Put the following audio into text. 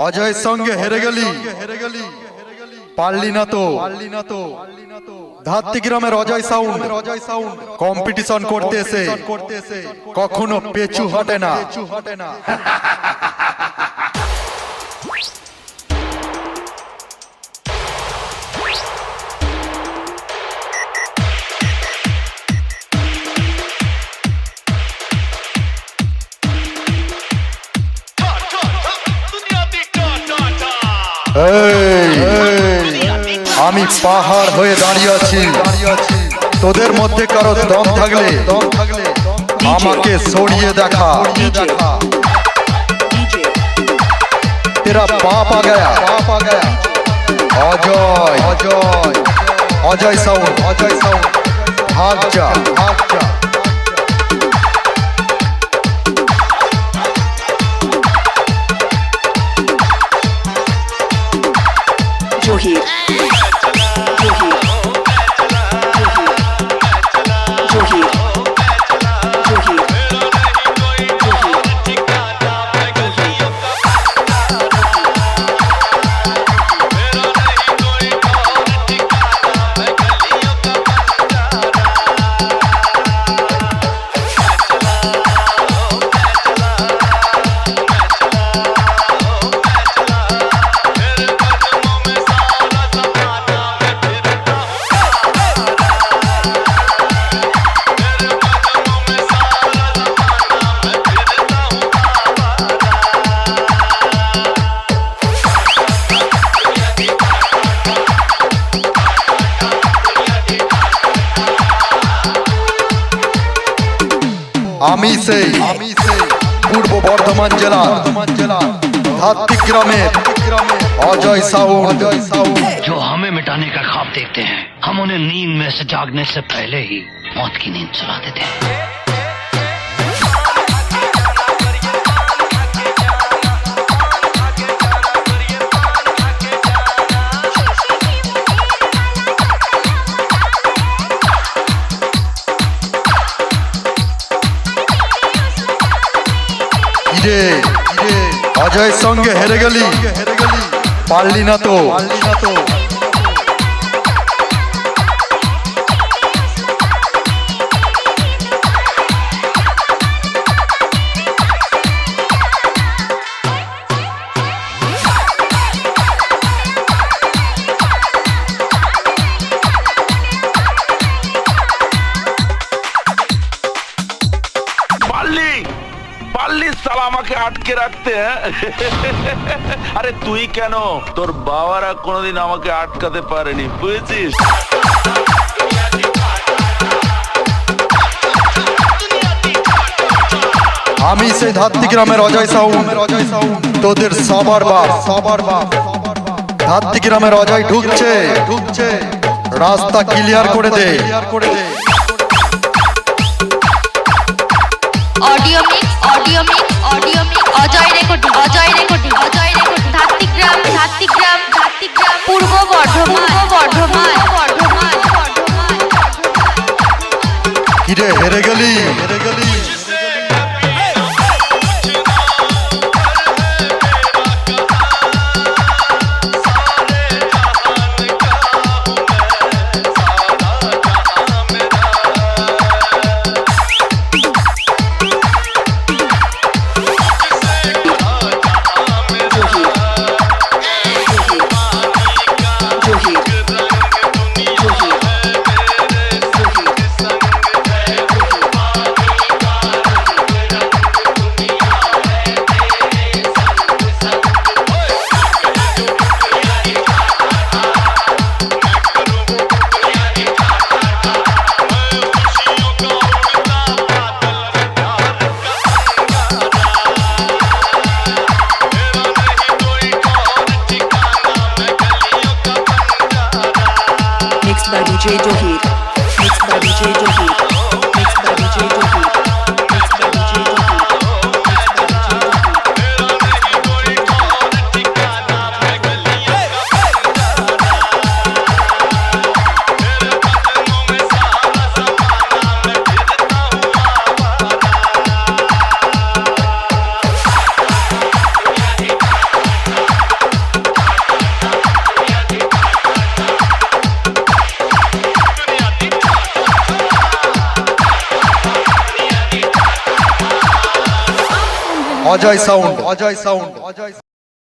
অজয়ের সঙ্গে হেরে গেলি, পারলি না তো। ধাত্রীগ্রামের অজয় সাউন্ড কম্পিটিশন করতে এসে কখনো পেছু হটে না। আমি পাহাড় হয়ে দাঁড়িয়ে আছি, তোদের মধ্যে কারো দম থাকলে আমাকে সরিয়ে দেখা। তেরা বাপ আ গয়া। অজয় অজয় সাউন্ড ভাগ যা। Johir. আমি সেই পূর্ব বর্ধমান জেলা ধাত্রীগ্রামের अजय साउंड। जो हमें मिटाने का ख्वाब देखते हैं, हम उन्हें नींद में से जागने से पहले ही मौत की नींद सुला देते हैं। अजय संगे हेरे गली, पारली ना तो। আমাকে আটকে রাখতে আরে তুই কেন, তোর বাবারা কোনোদিন আমাকে আটকাতে পারেনি, বুঝেছিস? আমি সেই ধাত্রীগ্রামের অজয় সাউন্ড, তোদের সবার বাপ। ধাত্রীগ্রামের অজয় ঢুকছে, রাস্তা ক্লিয়ার করে দে। Audio mix Ajay recording Dhatrigram Purba Bardhaman. কিরে হেরে গেলি? Mixed by DJ Johir. Mixed by DJ Johir. Mixed by DJ Johir. Mixed by DJ Johir. Ajay sound